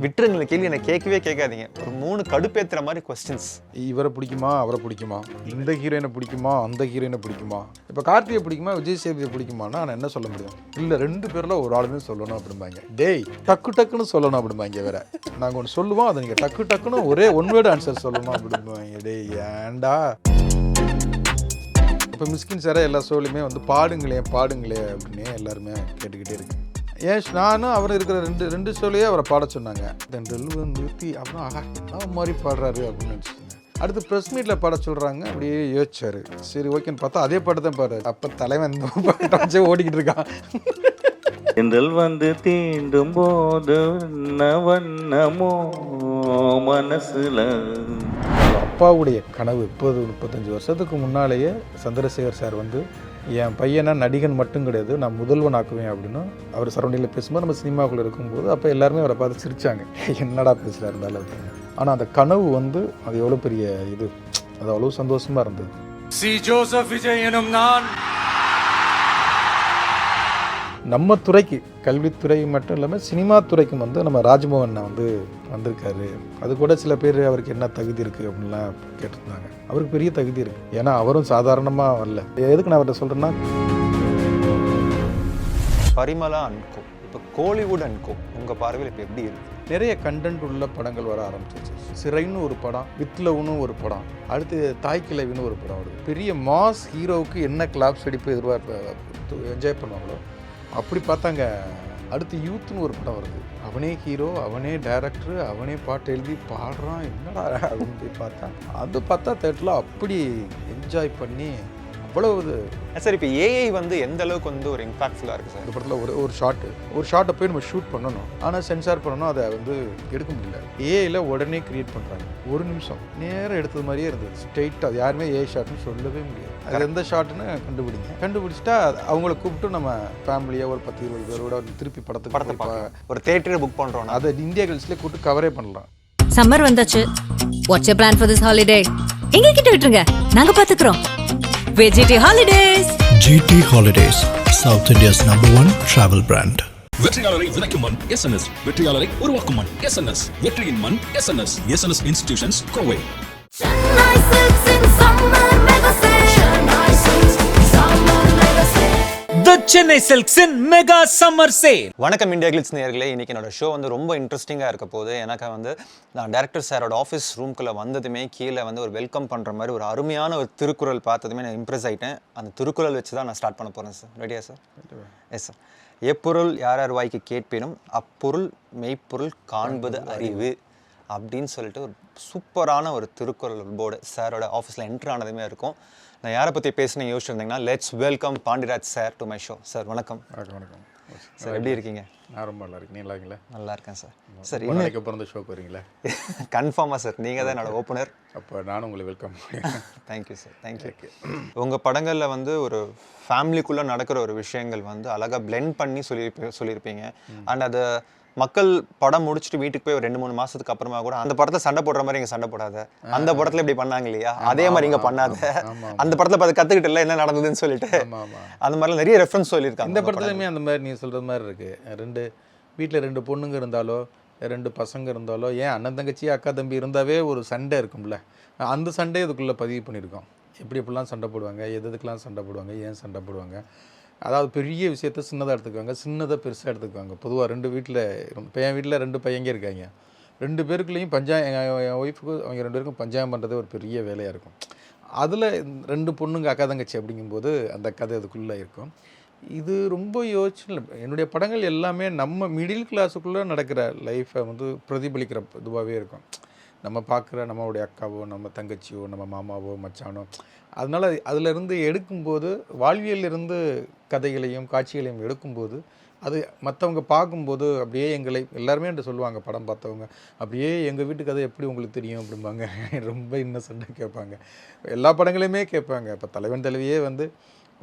விட்டுருங்க, இந்த கேள்வி எனக்கு கேட்கவே கேட்காதீங்க. ஒரு 3 கடுப்பேத்துற மாதிரி கொஸ்டின்ஸ். இவரை பிடிக்குமா, அவரை பிடிக்குமா, இந்த ஹீரோயினை பிடிக்குமா, அந்த ஹீரோயினை பிடிக்குமா, இப்போ கார்த்திகை பிடிக்குமா, விஜய் சேதுபதியை பிடிக்குமானா நான் என்ன சொல்ல முடியும்? இல்லை 2 பேரில் ஒரு ஆளுமே சொல்லணும் அப்படிம்பாங்க. டேய் டக்குன்னு சொல்லணும் அப்படிம்பாங்க. வேற நாங்கள் ஒன்று சொல்லுவோம், அதை நீங்கள் டக்குன்னு ஒரே ஒன் வேர்டு ஆன்சர் சொல்லணும் அப்படிம்பாங்க. டேய் ஏன்டா. இப்போ மிஸ்கின் சாரே எல்லா ஷோலையுமே வந்து பாடுங்களே அப்படின்னு எல்லாருமே கேட்டுக்கிட்டே இருக்கு. ஏன் நானும் அவர் இருக்கிற ரெண்டு ஷோலையே அவரை பாட சொன்னாங்க. தென்றல் வந்து அப்புறம் ஆஹா என்ன மாதிரி பாடுறாரு அப்படின்னு நினச்சிங்க. அடுத்து ப்ரெஸ் மீட்டில் பாட சொல்கிறாங்க. அப்படியே யோசிச்சாரு. சரி ஓகேன்னு பார்த்தா அதே பாட்டு தான் பாடுறாரு. அப்போ தலைவன் இந்த பாட்டை வச்சே ஓடிக்கிட்டு இருக்கான். தென்றல் வந்து தீண்டும் போது வண்ணமோ மனசுல. அப்பாவுடைய கனவு 35 வருஷத்துக்கு முன்னாலேயே சந்திரசேகர் சார் வந்து என் பையனா நடிகன் மட்டும் கிடையாது, நான் முதல்வன் ஆக்குவேன் அப்படின்னு அவர் சரௌண்டிங்கில் பேசும்போது நம்ம சினிமாக்குள்ளே இருக்கும்போது அப்போ எல்லாருமே அவரை பார்த்து சிரித்தாங்க. என்னடா பேசுகிறா இருந்தாலும் அப்படின்னு. ஆனால் அந்த கனவு வந்து அது எவ்வளோ பெரிய இது, அது அவ்வளோ சந்தோஷமாக இருந்தது. சி ஜோசப் விஜய் எனும் நான் நம்ம துறைக்கு, கல்வித்துறை மட்டும் இல்லாமல் சினிமா துறைக்கும் வந்து நம்ம ராஜ்மோகன் வந்து வந்திருக்காரு. அது கூட சில பேர் அவருக்கு என்ன தகுதி இருக்குது அப்படின்லாம் கேட்டிருந்தாங்க. அவருக்கு பெரிய தகுதி இருக்குது. ஏன்னா அவரும் சாதாரணமாக வரல. எதுக்கு நான் அவர்கிட்ட சொல்கிறேன்னா, பரிமளா அன்கோ, இப்போ கோலிவுட் அன்கோ உங்கள் பார்வையில் இப்போ எப்படி இருக்குது? நிறைய கண்டென்ட் உள்ள படங்கள் வர ஆரம்பிச்சிச்சு. சிறைன்னு ஒரு படம், வித்லவ்னு ஒரு படம், அடுத்து தாய் கிழவின்னு ஒரு படம் வருது. பெரிய மாஸ் ஹீரோவுக்கு என்ன கிளாப்ஸ் அடிப்பு எதிர்பார்ப்பு என்ஜாய் பண்ணுவாங்களோ அப்படி பார்த்தாங்க. அடுத்து யூத்னு ஒரு படம் வருது. அவனே ஹீரோ, அவனே டைரக்டர், அவனே பாட்டு எழுதி பாடுறான். என்னடா அப்படின்னு போய் பார்த்தா அது பார்த்தா தேட்டரில் அப்படி என்ஜாய் பண்ணி அவ்வளவு. சார் இப்போ ஏஐ வந்து எந்த அளவுக்கு வந்து ஒரு இம்பாக்ட்ஃபுல்லாக இருக்குது சார்? இந்த படத்தில் ஒரு ஷாட்டை போய் நம்ம ஷூட் பண்ணணும், ஆனால் சென்சார் பண்ணணும், அதை வந்து எடுக்க முடியல. ஏஐயில் உடனே கிரியேட் பண்ணுறாங்க. 1 நிமிஷம் நேரம் எடுத்தது மாதிரியே இருந்தது ஸ்ட்ரெயிட்டாக. அது யாருமே ஏஐ ஷாட்னு சொல்லவே முடியாது. அது எந்த ஷாட்டுன்னு கண்டுபிடிச்சிட்டா அவங்கள கூப்பிட்டு நம்ம ஃபேமிலியாக ஒரு 10-20 பேரோட திருப்பி படத்தை ஒரு தியேட்டரை புக் பண்ணுறோம். அதை இந்தியா கேர்ள்ஸ்லேயே கூப்பிட்டு கவரே பண்ணலாம். சம்மர் வந்தாச்சு. What's your plan for this holiday? எங்க கிட்ட விட்டுருங்க, நாங்க பாத்துக்கிறோம். GT Holidays. GT Holidays, South India's #1 travel brand. வெற்றியாளரை விதைக்கும் மண் SNS, வெற்றியாளரை உருவாக்கும் மண் SNS, வெற்றியின் மண் SNS Institutions, Kovai. Chennai Silks in summer mega sale. Chennai Silks summer mega sale. The Chennai Silks in mega summer sale. வணக்கம் இந்தியா கிளிட்ஸ் நேயர்களே. இன்றைக்கி என்னோட ஷோ வந்து ரொம்ப இன்ட்ரெஸ்டிங்காக இருக்க போகுது. எனக்கு வந்து நான் டேரக்டர் சாரோட ஆஃபீஸ் ரூம்குள்ளே வந்ததுமே கீழே வந்து ஒரு வெல்கம் பண்ணுற மாதிரி ஒரு அருமையான ஒரு திருக்குறள் பார்த்ததுமே நான் இம்ப்ரெஸ் ஆகிட்டேன். அந்த திருக்குறள் வச்சு தான் நான் ஸ்டார்ட் பண்ண போகிறேன் சார். ரெடியா சார்? Yes sir. எப்பொருள் யார் வாய்க்கு கேட்பினும் அப்பொருள் மெய்ப்பொருள் காண்பது அறிவு அப்படின்னு சொல்லிட்டு ஒரு சூப்பரான ஒரு திருக்குறள் போர்டு சாரோட ஆஃபீஸில் என்ட்ரு ஆனதுமே இருக்கும். நான் யாரை பற்றி பேசுனேன் யோசிச்சிருந்தீங்கன்னா let's welcome Pandiraj sir to my show. Sir வணக்கம். வணக்கம் சார், எப்படி இருக்கீங்க? நான் ரொம்ப நல்லா இருக்கேன். நல்லா இருக்கீங்களா? நல்லா இருக்கேன் சார். சார் இன்னைக்கு பிறந்த ஷோ போகிறீங்களா? கன்ஃபார்மாக சார், நீங்கள் தான் என்னோட ஓப்பனர். அப்போ நானும் உங்களை வெல்கம். Thank you sir, thank you. உங்கள் படங்களில் வந்து ஒரு ஃபேமிலிக்குள்ளே நடக்கிற ஒரு விஷயங்கள் வந்து அழகாக பிளெண்ட் பண்ணி சொல்லியிருப்பீங்க. அண்ட் அது மக்கள் படம் முடிச்சுட்டு வீட்டுக்கு போய் ஒரு 2-3 மாதத்துக்கு அப்புறமா கூட அந்த படத்தில் சண்டை போடுற மாதிரி இங்கே சண்டை போடாத, அந்த படத்தில் இப்படி பண்ணாங்க இல்லையா, அதே மாதிரி இங்கே பண்ணாத, அந்த படத்தில் பார்த்து கற்றுக்கிட்டு இல்லை என்ன நடந்ததுன்னு சொல்லிட்டு அந்த மாதிரிலாம் நிறைய ரெஃபரன்ஸ் சொல்லியிருக்காங்க. இந்த படத்துலையுமே அந்த மாதிரி நீ சொல்கிறது மாதிரி இருக்குது. வீட்டில் 2 பொண்ணுங்க இருந்தாலோ 2 பசங்க இருந்தாலோ, ஏன் அண்ணன் தங்கச்சி அக்கா தம்பி இருந்தாவே ஒரு சண்டை இருக்கும்ல, அந்த சண்டையை இதுக்குள்ளே பதிவு பண்ணியிருக்கோம். எப்படிலாம் சண்டை போடுவாங்க, எதுக்கெல்லாம் சண்டை போடுவாங்க, ஏன் சண்டை போடுவாங்க. அதாவது பெரிய விஷயத்த சின்னதாக எடுத்துக்குவாங்க, சின்னதாக பெருசாக எடுத்துக்குவாங்க. பொதுவாக 2 வீட்டில், இப்போ என் வீட்டில் 2 பையங்க இருக்காங்க. 2 பேருக்குள்ளேயும் என் ஒய்ஃபுக்கு அவங்க 2 பேருக்கும் பஞ்சாயம் பண்ணுறது ஒரு பெரிய வேலையாக இருக்கும். அதில் 2 பொண்ணுங்க அக்கா தங்கச்சி அப்படிங்கும்போது அந்த கதை அதுக்குள்ளே இருக்கும். இது ரொம்ப யோசிச்சு என்னுடைய படங்கள் எல்லாமே நம்ம மிடில் கிளாஸுக்குள்ளே நடக்கிற லைஃப்பை வந்து பிரதிபலிக்கிற இதுவாகவே இருக்கும். நம்ம பார்க்குற நம்மளுடைய அக்காவோ, நம்ம தங்கச்சியோ, நம்ம மாமாவோ, மச்சானோ, அதனால் அதிலிருந்து எடுக்கும்போது, வாழ்வியலிருந்து கதைகளையும் காட்சிகளையும் எடுக்கும்போது அது மற்றவங்க பார்க்கும்போது அப்படியே எங்களை எல்லாருமே என்று சொல்லுவாங்க, படம் பார்த்தவங்க அப்படியே எங்கள் வீட்டு கதை எப்படி உங்களுக்கு தெரியும் அப்படிம்பாங்க. ரொம்ப இன்னசென்ட்டாக கேட்பாங்க. எல்லா படங்களையுமே கேட்பாங்க. இப்போ தலைவன் தலைவியே வந்து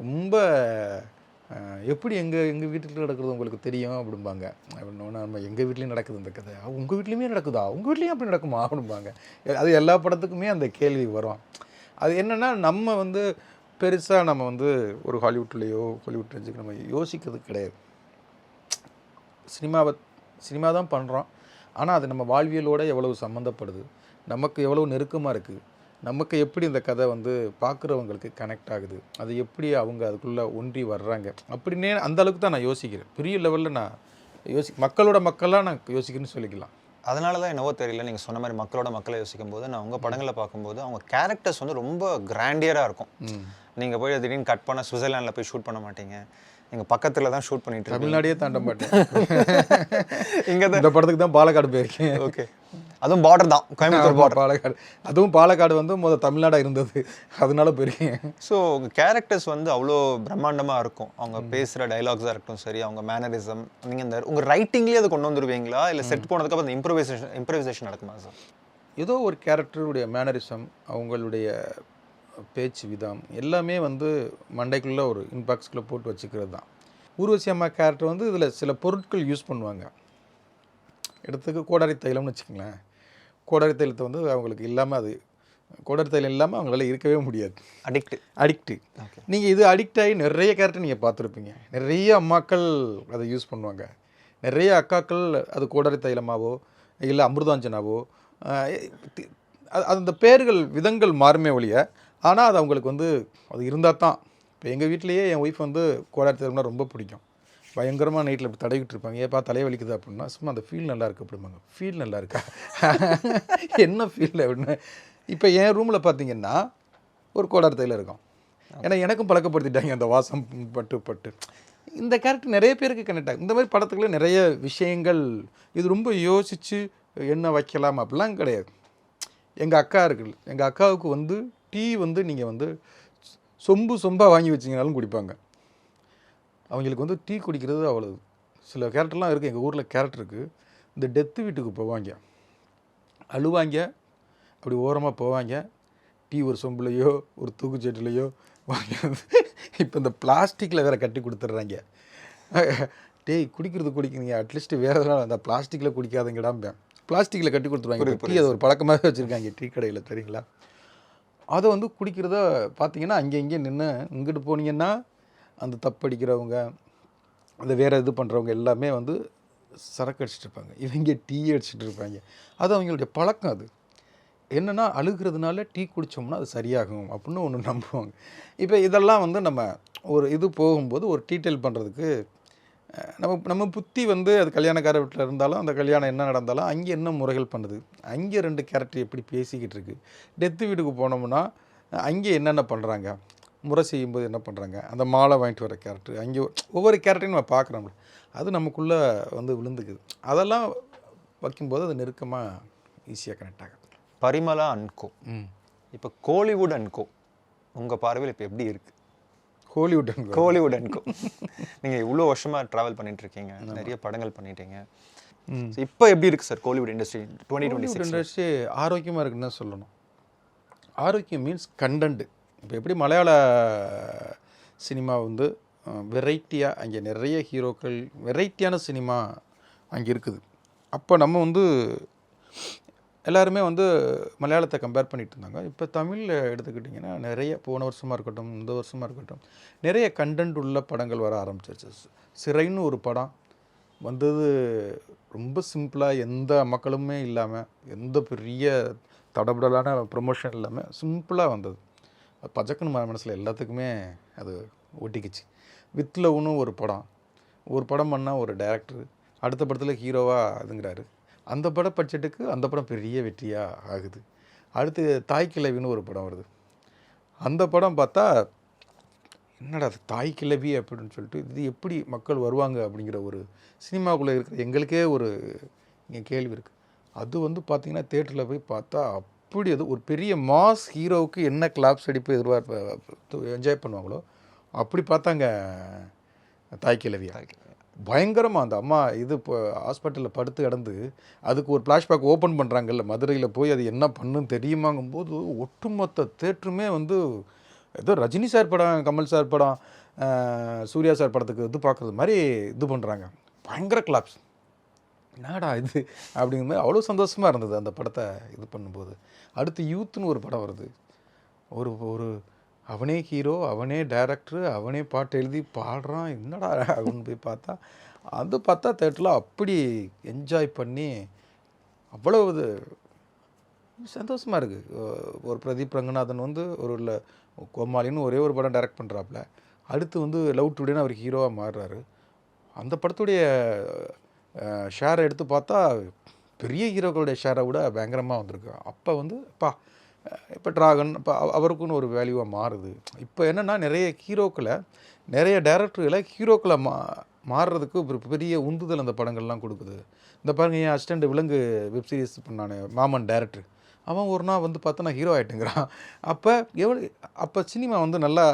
ரொம்ப எப்படி எங்கள் வீட்டில் நடக்கிறது உங்களுக்கு தெரியும் அப்படிம்பாங்க. அப்படின்னா நம்ம எங்கள் வீட்லேயும் நடக்குது இந்த கதை, உங்கள் வீட்லேயுமே நடக்குதா, உங்கள் வீட்லேயும் அப்படி நடக்குமா அப்படிம்பாங்க. அது எல்லா படத்துக்குமே அந்த கேள்வி வரும். அது என்னென்னா நம்ம வந்து பெருசாக நம்ம வந்து ஒரு ஹாலிவுட்லேயோ ஹாலிவுட் ரேஞ்சுக்கு நம்ம யோசிக்கிறது கிடையாது. சினிமா தான் பண்ணுறோம். ஆனால் அது நம்ம வாழ்வியலோட எவ்வளவு சம்மந்தப்படுது, நமக்கு எவ்வளவு நெருக்கமாக இருக்குது, நமக்கு எப்படி இந்த கதை வந்து பார்க்குறவங்களுக்கு கனெக்ட் ஆகுது, அது எப்படி அவங்க அதுக்குள்ளே ஒன்றி வர்றாங்க அப்படின்னே அந்த அளவுக்கு தான் நான் யோசிக்கிறேன். பெரிய லெவலில் நான் மக்களோட மக்களாக நான் யோசிக்கிறேன்னு சொல்லிக்கலாம். அதனால தான் என்னவோ தெரியல, நீங்கள் சொன்ன மாதிரி மக்களோட மக்களை யோசிக்கும் போது நான் உங்கள் படங்களை பார்க்கும்போது அவங்க கேரக்டர்ஸ் வந்து ரொம்ப கிராண்டியராக இருக்கும். நீங்கள் போய் திடீர்னு கட் பண்ண சுவிட்சர்லாண்டில் போய் ஷூட் பண்ண மாட்டீங்க, நீங்கள் பக்கத்தில் தான் ஷூட் பண்ணிட்டு தமிழ்நாடே தாண்ட மாட்டேன். இங்கே தான் இந்த படத்துக்கு தான் பாலக்காடு போயிருக்கேன். ஓகே, அதுவும் பார்டர் தான், கோயம்புத்தூர் பார்டர். பாலக்காடு, அதுவும் பாலக்காடு வந்து முதல் தமிழ்நாடாக இருந்தது, அதனால போயிருக்கேன். ஸோ உங்கள் கேரக்டர்ஸ் வந்து அவ்வளோ பிரம்மாண்டமாக இருக்கும். அவங்க பேசுகிற டைலாக்ஸாக இருக்கட்டும் சரி, அவங்க மேனரிசம், நீங்கள் இந்த உங்கள் ரைட்டிங்லேயே அதை கொண்டு வந்துருவீங்களா இல்லை செட் போனதுக்கப்புறம் அந்த இம்ப்ரவைசேஷன் நடக்குமா சார்? ஏதோ ஒரு கேரக்டருடைய மேனரிசம், அவங்களுடைய பேச்சு விதம் எல்லாமே வந்து மண்டைக்குள்ளே ஒரு இன்பாக்ஸ்குள்ளே போட்டு வச்சுக்கிறது தான். ஊர்வசி அம்மா கேரக்டர் வந்து இதில் சில பொருட்கள் யூஸ் பண்ணுவாங்க. இடத்துக்கு கோடாரி தைலம்னு வச்சுக்கோங்களேன். கோடாரி தைலத்தை வந்து அவங்களுக்கு இல்லாமல், அது கோடாரி தைலம் இல்லாமல் அவங்களால இருக்கவே முடியாது. அடிக்ட்டு. நீங்கள் இது அடிக்ட் ஆகி நிறைய கேரக்டர் நீங்கள் பார்த்துருப்பீங்க. நிறைய அம்மாக்கள் அதை யூஸ் பண்ணுவாங்க, நிறைய அக்காக்கள் அது கோடாரி தைலமாவோ இல்லை அமிர்தாஞ்சனாவோ அந்த பேர்கள் விதங்கள் மாறுமே ஒழிய, ஆனால் அது அவங்களுக்கு வந்து அது இருந்தால் தான். இப்போ எங்கள் வீட்டிலையே என் ஒய்ஃப் வந்து கோடாரி தைலம்னா ரொம்ப பிடிக்கும். பயங்கரமாக நைட்டில் இப்படி தடவிட்டு இருப்பாங்க. ஏப்பா தலையை வலிக்குது அப்படின்னா, சும்மா அந்த ஃபீல் நல்லா இருக்குது அப்படிம்பாங்க. ஃபீல் நல்லா இருக்கா? என்ன ஃபீல் அப்படின்னு. இப்போ என் ரூமில் பார்த்தீங்கன்னா ஒரு கோடாரி தைலம் இருக்கும். ஏன்னா எனக்கும் பழக்கப்படுத்திட்டாங்க அந்த வாசம் பட்டு. இந்த கேரக்டர் நிறைய பேருக்கு கனெக்ட் ஆகும். இந்த மாதிரி படத்துக்குள்ள நிறைய விஷயங்கள், இது ரொம்ப யோசித்து என்ன வைக்கலாம் அப்படிலாம் கிடையாது. எங்கள் அக்கா இருக்குது, எங்கள் அக்காவுக்கு வந்து டீ வந்து நீங்கள் வந்து சொம்பாக வாங்கி வச்சிங்கனாலும் குடிப்பாங்க. அவங்களுக்கு வந்து டீ குடிக்கிறது அவ்வளோ. சில கேரக்டர்லாம் இருக்குது எங்கள் ஊரில் கேரக்டருக்கு, இந்த டெத்து வீட்டுக்கு போவாங்க, அழுவாங்க, அப்படி ஓரமாக போவாங்க, டீ ஒரு சொம்புலையோ ஒரு தூக்குச்சேட்டிலையோ வாங்கி இப்போ இந்த பிளாஸ்டிக்கில் வேறு கட்டி கொடுத்துட்றாங்க. டேய் குடிக்கிறீங்க, அட்லீஸ்ட் வேறு எதனால் அந்த பிளாஸ்டிக்கில் குடிக்காதங்கடாம்பேன். பிளாஸ்டிக்கில் கட்டி கொடுத்துருவாங்க. டீ அது ஒரு பழக்கமாகவே வச்சுருக்காங்க டீ கடையில், தெரியுங்களா? அதை வந்து குடிக்கிறத பார்த்தீங்கன்னா அங்கே நின்று இங்கிட்டு போனீங்கன்னா அந்த தப்படிக்கிறவங்க, அந்த வேறு இது பண்ணுறவங்க எல்லாமே வந்து சரக்கு அடிச்சுட்டு இருப்பாங்க, இவங்க டீ அடிச்சுட்டு இருப்பாங்க. அது அவங்களுடைய பழக்கம். அது என்னென்னா அழுகிறதுனால டீ குடித்தோம்னா அது சரியாகும் அப்படின்னு ஒன்று நம்புவாங்க. இப்போ இதெல்லாம் வந்து நம்ம ஒரு இது போகும்போது ஒரு டீட்டெயில் பண்ணுறதுக்கு நம்ம புத்தி வந்து அது கல்யாணக்கார வீட்டில் இருந்தாலும் அந்த கல்யாணம் என்ன நடந்தாலும் அங்கே என்ன முறைகள் பண்ணுது, அங்கே 2 கேரக்டர் எப்படி பேசிக்கிட்டு இருக்குது, டெத்து வீட்டுக்கு போனோம்னா அங்கே என்னென்ன பண்ணுறாங்க, முறை செய்யும்போது என்ன பண்ணுறாங்க, அந்த மாலை வாங்கிட்டு வர கேரக்டர், அங்கே ஒவ்வொரு கேரக்டரையும் நம்ம பார்க்குறோம். அது நமக்குள்ளே வந்து விழுந்துக்குது. அதெல்லாம் வைக்கும்போது அது நெருக்கமாக ஈஸியாக கனெக்ட் ஆகும். பரிமளா அன்கோ, இப்போ கோலிவுட் அன்கோ உங்கள் பார்வையில் இப்போ எப்படி இருக்குது? கோலிவுட் அன்கோ நீங்கள் இவ்வளோ வருஷமாக ட்ராவல் பண்ணிட்டு இருக்கீங்க, நிறைய படங்கள் பண்ணிட்டீங்க. இப்போ எப்படி இருக்குது சார் கோலிவுட் இண்டஸ்ட்ரி 2026? இண்டஸ்ட்ரி ஆரோக்கியமாக இருக்குன்னு தான் சொல்லணும். ஆரோக்கியம் மீன்ஸ் கண்டென்ட். இப்போ எப்படி மலையாள சினிமா வந்து வெரைட்டியாக, அங்கே நிறைய ஹீரோக்கள், வெரைட்டியான சினிமா அங்கே இருக்குது. அப்போ நம்ம வந்து எல்லாருமே வந்து மலையாளத்தை கம்பேர் பண்ணிகிட்டு இருந்தாங்க. இப்போ தமிழில் எடுத்துக்கிட்டிங்கன்னா நிறைய, போன வருஷமாக இருக்கட்டும் இந்த வருஷமாக இருக்கட்டும், நிறைய கண்டென்ட் உள்ள படங்கள் வர ஆரம்பிச்சிருச்சு. சிறைன்னு ஒரு படம் வந்தது, ரொம்ப சிம்பிளாக, எந்த மக்களுமே இல்லாமல், எந்த பெரிய தடபடலான ப்ரொமோஷன் இல்லாமல் சிம்பிளாக வந்தது. பஜக்குன்னு மனசில் எல்லாத்துக்குமே அது ஒட்டிக்கிச்சு. வித் லவ்னு ஒரு படம் பண்ணால் ஒரு டைரக்டர் அடுத்த படத்தில் ஹீரோவாக அதுங்கிறாரு. அந்த பட பட்ஜெட்டுக்கு அந்த படம் பெரிய வெற்றியாக ஆகுது. அடுத்து தாய் கிழவின்னு ஒரு படம் வருது. அந்த படம் பார்த்தா என்னடா அது தாய் கிழவி அப்படின்னு சொல்லிட்டு, இது எப்படி மக்கள் வருவாங்க அப்படிங்கிற ஒரு சினிமாக்குள்ளே இருக்கிற எங்களுக்கே ஒரு இங்கே கேள்வி இருக்குது. அது வந்து பார்த்திங்கன்னா தேட்டரில் போய் பார்த்தா அப்படி அது ஒரு பெரிய மாஸ் ஹீரோவுக்கு என்ன கிளாப்ஸ் அடிப்பு என்ஜாய் பண்ணுவாங்களோ அப்படி பார்த்தாங்க தாய் கிழவியா. பயங்கரமாக அந்த அம்மா இது இப்போ ஹாஸ்பிட்டலில் படுத்து கிடந்து அதுக்கு ஒரு ஃப்ளாஷ்பேக் ஓப்பன் பண்ணுறாங்கல்ல மதுரையில் போய், அது என்ன பண்ணுன்னு தெரியுமாங்கும்போது ஒட்டுமொத்த தேட்டருமே வந்து ஏதோ ரஜினி சார் படம், கமல் சார் படம், சூர்யா சார் படத்துக்கு இது பார்க்குறது மாதிரி இது பண்ணுறாங்க. பயங்கர கிளாப்ஸ். என்னடா இது அப்படிங்கிற மாதிரி அவ்வளோ சந்தோஷமாக இருந்தது அந்த படத்தை இது பண்ணும்போது. அடுத்து யூத்துன்னு ஒரு படம் வருது. ஒரு அவனே ஹீரோ, அவனே டைரக்டரு, அவனே பாட்டு எழுதி பாடுறான். என்னடா அப்படின்னு போய் பார்த்தா தேட்டரில் அப்படி என்ஜாய் பண்ணி அவ்வளோ இது சந்தோஷமாக இருக்குது. ஒரு பிரதீப் ரங்கநாதன் வந்து ஒரு கோமாளின்னு ஒரே ஒரு படம் டைரக்ட் பண்ணுறாப்புல, அடுத்து வந்து லவ் டுடேன்னு அவர் ஹீரோவாக மாறுறாரு. அந்த படத்துடைய ஷேரை எடுத்து பார்த்தா பெரிய ஹீரோக்களுடைய ஷேரை விட பயங்கரமாக வந்திருக்கு. அப்போ வந்து இப்போ ட்ராகன் இப்போ அவருக்குன்னு ஒரு வேல்யூவாக மாறுது. இப்போ என்னென்னா நிறைய ஹீரோக்களை, நிறைய டைரக்டர்களை ஹீரோக்களை மாறுறதுக்கு ஒரு பெரிய உந்துதல் அந்த படங்கள்லாம் கொடுக்குது. இந்த பாருங்க, என் அசிஸ்டண்ட் விலங்கு வெப்சீரிஸ் பண்ணானே மாமன் டைரக்டர், அவன் ஒரு நாள் வந்து பார்த்தா நான் ஹீரோ ஆகிட்டுங்கிறான். அப்போ சினிமா வந்து நல்லா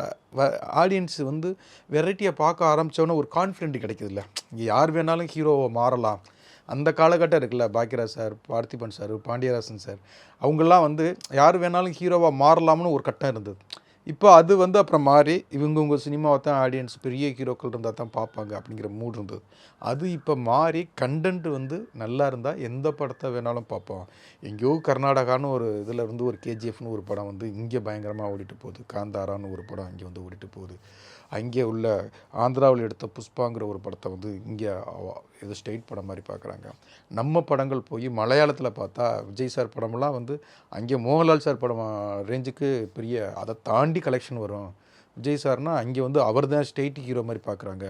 ஆடியன்ஸ் வந்து வெரைட்டியாக பார்க்க ஆரம்பித்தோன்னே ஒரு கான்ஃபிடென்ட் கிடைக்குதுல்ல, இங்கே யார் வேணாலும் ஹீரோவை மாறலாம். அந்த காலகட்டம் இருக்குல்ல, Bhagyaraj sir, Parthiban sir, Pandiarajan sir, அவங்கெல்லாம் வந்து யார் வேணாலும் ஹீரோவாக மாறலாம்னு ஒரு கட்டம் இருந்தது. இப்போ அது வந்து அப்புறம் மாறி இவங்க சினிமாவை தான் ஆடியன்ஸ் பெரிய ஹீரோக்கள் இருந்தால் தான் பார்ப்பாங்க அப்படிங்கிற மூட் இருந்தது. அது இப்போ மாறி கண்டென்ட் வந்து நல்லா இருந்தால் எந்த படத்தை வேணாலும் பார்ப்போம். எங்கேயோ கர்நாடகான்னு ஒரு இதில் இருந்து ஒரு கேஜிஎஃப்னு ஒரு படம் வந்து இங்கே பயங்கரமாக ஓடிட்டு போகுது, காந்தாரான்னு ஒரு படம் இங்கே வந்து ஓடிட்டு போகுது, அங்கே உள்ள ஆந்திராவில் எடுத்த புஷ்பாங்கிற ஒரு படத்தை வந்து இங்கே ஏதோ ஸ்டேட் படம் மாதிரி பார்க்குறாங்க. நம்ம படங்கள் போய் மலையாளத்தில் பார்த்தா விஜய் சார் படமெல்லாம் வந்து அங்கே மோகன்லால் சார் படம் ரேஞ்சுக்கு பெரிய அதை தாண்டி கலெக்ஷன் வரும். விஜய் சார்னால் அங்கே வந்து அவர் தான் ஸ்டேட் ஹீரோ மாதிரி பார்க்குறாங்க.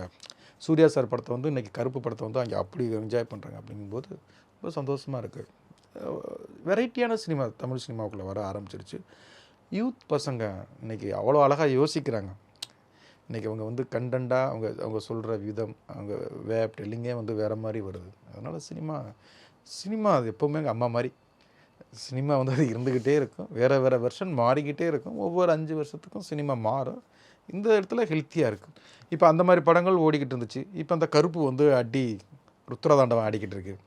சூர்யா சார் படத்தை வந்து இன்றைக்கி கருப்பு படத்தை வந்து அங்கே அப்படி என்ஜாய் பண்ணுறாங்க. அப்படிங்கும்போது ரொம்ப சந்தோஷமாக இருக்குது. வெரைட்டியான சினிமா தமிழ் சினிமாவுக்குள்ளே வர ஆரம்பிச்சிருச்சு. யூத் பசங்க இன்றைக்கி அவ்வளோ அழகாக யோசிக்கிறாங்க. இன்றைக்கி அவங்க வந்து கண்டென்ட்டாக அவங்க சொல்கிற விதம், அவங்க டெல்லிங்கே வந்து வேறு மாதிரி வருது. அதனால் சினிமா அது எப்போவுமே எங்கள் அம்மா மாதிரி. சினிமா வந்து அது இருந்துக்கிட்டே இருக்கும், வேறு வெர்ஷன் மாறிக்கிட்டே இருக்கும். ஒவ்வொரு 5 வருஷத்துக்கும் சினிமா மாறும். இந்த இடத்துல ஹெல்த்தியாக இருக்குது. இப்போ அந்த மாதிரி படங்கள் ஓடிக்கிட்டு இருந்துச்சு. இப்போ அந்த கருப்பு வந்து ருத்ரதாண்டவம் ஆடிக்கிட்டு இருக்குது.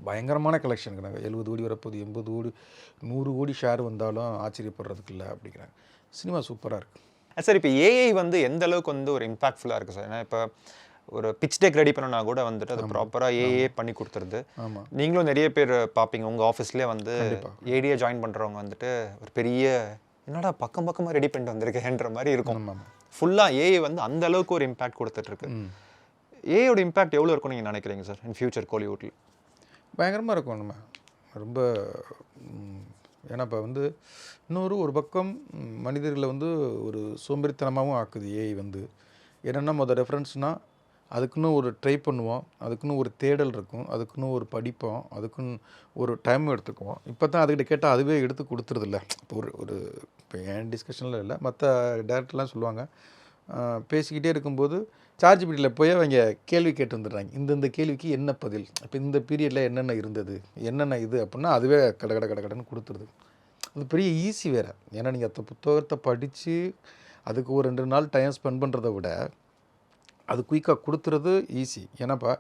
பயங்கரமான கலெக்ஷன் இருக்கிறாங்க. 70 கோடி வரப்போகுது, 80 கோடி, 100 கோடி ஷேர் வந்தாலும் ஆச்சரியப்படுறதுக்கு இல்லை அப்படிங்கிறாங்க. சினிமா சூப்பராக இருக்குது. சார் இப்போ ஏஐ வந்து எந்த அளவுக்கு வந்து ஒரு இம்பாக்ட்ஃபுல்லாக இருக்குது சார்? ஏன்னா இப்போ ஒரு பிச் டெக் ரெடி பண்ணனா கூட வந்துட்டு அது ப்ராப்பராக ஏஏ பண்ணி கொடுத்துருது. ஆமாம், நீங்களும் நிறைய பேர் பார்ப்பீங்க உங்கள் ஆஃபீஸ்லேயே வந்து ஏடியை ஜாயின் பண்ணுறவங்க வந்துட்டு ஒரு பெரிய என்னடா பக்கமாக ரெடி பண்ணிட்டு வந்திருக்கேன்ற மாதிரி இருக்கும். ஃபுல்லாக ஏஐ வந்து அந்த அளவுக்கு ஒரு இம்பாக்ட் கொடுத்துட்ருக்கு. ஏஐயோட இம்பாக்ட் எவ்வளோ இருக்கும்னு நீங்கள் நினைக்கிறீங்க சார் இன் ஃபியூச்சர் கோலிவுட்டில்? பயங்கரமாக இருக்கும். நம்ம ரொம்ப ஏன்னா இப்போ வந்து ஒரு பக்கம் மனிதர்களை வந்து ஒரு சோம்பேறித்தனமாகவும் ஆக்குது ஏஐ வந்து. என்னென்னா ரெஃபரன்ஸ்னால் அதுக்குன்னு ஒரு ட்ரை பண்ணுவோம், அதுக்குன்னு ஒரு தேடல் இருக்கும், அதுக்குன்னு ஒரு படிப்போம், அதுக்குன்னு ஒரு டைம் எடுத்துக்குவோம். இப்போ தான் அதுக்கிட்ட கேட்டால் அதுவே எடுத்து கொடுத்துறதில்ல. இப்போ இப்போ என் டிஸ்கஷனில் இல்லை, மற்ற டேரக்டர்லாம் சொல்லுவாங்க, பேசிக்கிட்டே இருக்கும்போது சார்ஜிபிடியில் போய் அவங்க கேள்வி கேட்டு வந்துடுறாங்க. இந்த கேள்விக்கு என்ன பதில், இப்போ இந்த பீரியடில் என்னென்ன இருந்தது, என்னென்ன இது அப்படின்னா அதுவே கடன்னு கொடுத்துருது. அது பெரிய ஈஸி வேறு. ஏன்னா நீங்கள் அந்த புத்தகத்தை படித்து அதுக்கு ஒரு 2 நாள் டைம் ஸ்பெண்ட் பண்ணுறத விட அது குயிக்காக கொடுத்துறது ஈஸி. ஏன்னாப்பா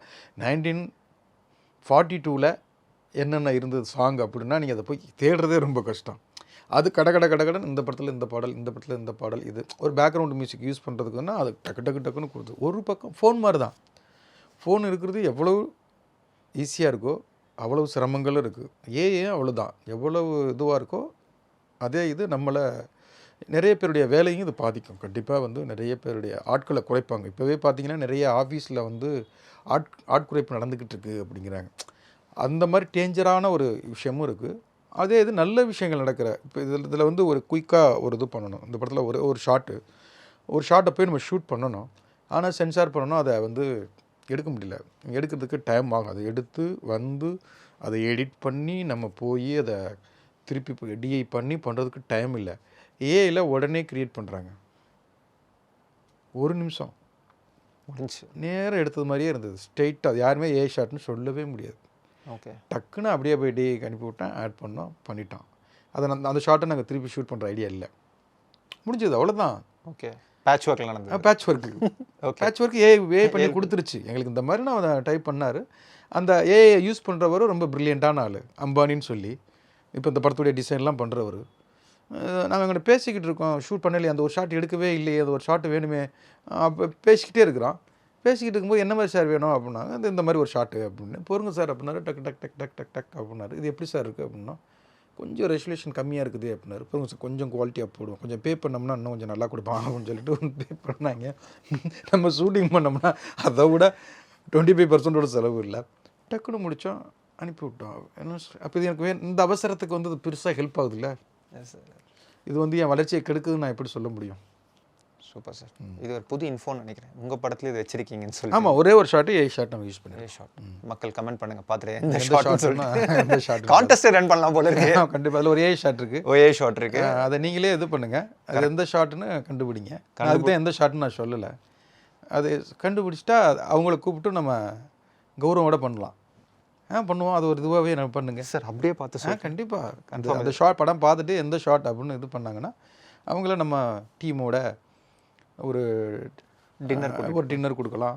1942 என்னென்ன இருந்தது சாங் அப்படின்னா நீங்கள் அதை போய் தேடுறதே ரொம்ப கஷ்டம். அது கடகடன் இந்த படத்தில் இந்த பாடல், இந்த படத்தில் இந்த பாடல், இது ஒரு பேக்ரவுண்ட் மியூசிக் யூஸ் பண்ணுறதுக்குன்னா அது டக்குன்னு கொடுத்து. ஒரு பக்கம் ஃபோன் மாதிரி தான். ஃபோன் இருக்கிறது எவ்வளோ ஈஸியாக இருக்கோ அவ்வளவு சிரமங்களும் இருக்குது. ஏன் அவ்வளோதான், எவ்வளவு இதுவாக இருக்கோ அதே இது நம்மளை நிறைய பேருடைய வேலையும் இது பாதிக்கும். கண்டிப்பாக வந்து நிறைய பேருடைய ஆட்களை குறைப்பாங்க. இப்போவே பார்த்தீங்கன்னா நிறைய ஆஃபீஸில் வந்து ஆட்குறைப்பு நடந்துக்கிட்டு இருக்குது அப்படிங்கிறாங்க. அந்த மாதிரி டேஞ்சரான ஒரு விஷயமும் இருக்குது. அதே இது நல்ல விஷயங்கள் நடக்கிற இப்போ இதில் வந்து ஒரு குயிக்காக ஒரு இது பண்ணணும். இந்த படத்தில் ஒரு ஷாட்டை போய் நம்ம ஷூட் பண்ணணும், ஆனால் சென்சார் பண்ணணும், அதை வந்து எடுக்க முடியல. எடுக்கிறதுக்கு டைம் ஆகும். அதை எடுத்து வந்து அதை எடிட் பண்ணி நம்ம போய் அதை திருப்பி டிஐ பண்ணி பண்ணுறதுக்கு டைம் இல்லை. ஏஐயில் உடனே க்ரியேட் பண்ணுறாங்க. 1 நிமிஷம் முடிஞ்சு நேரம் எடுத்தது மாதிரியே இருந்தது. ஸ்ட்ரெயிட்டாக அது யாருமே ஏஐ ஷாட்னு சொல்லவே முடியாது. ஓகே, டக்குன்னு அப்படியே போய் டிஐக்கு அனுப்பி விட்டேன், ஆட் பண்ணோம், பண்ணிட்டோம். அதை அந்த ஷாட்டை நாங்கள் திருப்பி ஷூட் பண்ணுற ஐடியா இல்லை. முடிஞ்சது, அவ்வளோதான். ஓகே, பேட்ச் ஒர்க்கில் நடந்தது. Patch work patch work AI பண்ணி கொடுத்துருச்சு எங்களுக்கு. இந்த மாதிரி நான் அதை டைப் பண்ணார். அந்த ஏஐ யூஸ் பண்ணுறவர் ரொம்ப ப்ரில்லியண்ட்டான ஆள், அம்பானின்னு சொல்லி இப்போ இந்த படத்துடைய டிசைன்லாம் பண்ணுறவர். நாங்கள் அங்கே பேசிக்கிட்டு இருக்கோம், ஷூட் பண்ணலையே, அந்த ஒரு ஷாட் எடுக்கவே இல்லையே, அது ஒரு ஷாட்டு வேணுமே, அப்போ பேசிக்கிட்டே இருக்கிறோம். பேசிக்கிட்டு இருக்கும்போது என்ன மாதிரி சார் வேணும் அப்படின்னாங்க. அது இந்த மாதிரி ஒரு ஷாட்டு அப்படின்னு. பொறுங்க சார் அப்படின்னாரு. டக் டக் டக் டக் டக் டக் அப்படின்னாரு. இது எப்படி சார் இருக்குது அப்படின்னா, கொஞ்சம் ரெசல்யூஷன் கம்மியாக இருக்குது அப்படின்னாரு. பொறுங்க சார் கொஞ்சம் குவாலிட்டியாக போடுவோம், கொஞ்சம் பே பண்ணோம்னா இன்னும் கொஞ்சம் நல்லா கொடுப்பாங்க அப்படின்னு சொல்லிட்டு பே பண்ணாங்க. நம்ம ஷூட்டிங் பண்ணோம்னா அதை விட 25% செலவு இல்லை. டக்குன்னு முடித்தோம். அனுப்பி விட்டோம். என்ன அப்போ இது எனக்கு இந்த அவசரத்துக்கு வந்து அது பெருசாக ஹெல்ப் ஆகுதுல்ல. இது வந்து என் வளர்ச்சியை கெடுக்குதுன்னு நான் எப்படி சொல்ல முடியும்? Super sir. இது ஒரு புது இன்ஃபோன்னு நினைக்கிறேன். உங்கள் படத்தில் இது வச்சிருக்கீங்கன்னு சொல்லி. ஆமாம், ஒரே ஒரு ஷாட்டு ஏ ஷாட் நம்ம யூஸ் பண்ணுவோம். ஷாட் மக்கள் கமெண்ட் பண்ணுங்க பார்த்துட்டு எந்த எந்த ஷாட் எந்த ஷாட் கான்டெஸ்ட் ரன் பண்ணலாம் போல இருக்கு. கண்டிப்பாக அதில் ஒரு ஏ ஷாட் இருக்குது. ஓஏ ஷாட் இருக்கு. அதை நீங்களே இது பண்ணுங்கள், அது எந்த ஷாட்டுன்னு கண்டுபிடிங்க. அதுக்கு தான் எந்த ஷாட்டுன்னு நான் சொல்லலை. அது கண்டுபிடிச்சிட்டா அவங்கள கூப்பிட்டு நம்ம கௌரவோட பண்ணலாம். பண்ணுவோம். அது ஒரு இதுவாகவே நம்ம பண்ணுங்க சார். அப்படியே பார்த்து சார் கண்டிப்பாக அந்த ஷாட் படம் பார்த்துட்டு எந்த ஷாட் அப்படின்னு இது பண்ணாங்கன்னா அவங்கள நம்ம டீமோட ஒரு டின்னர் கொடுக்கலாம்.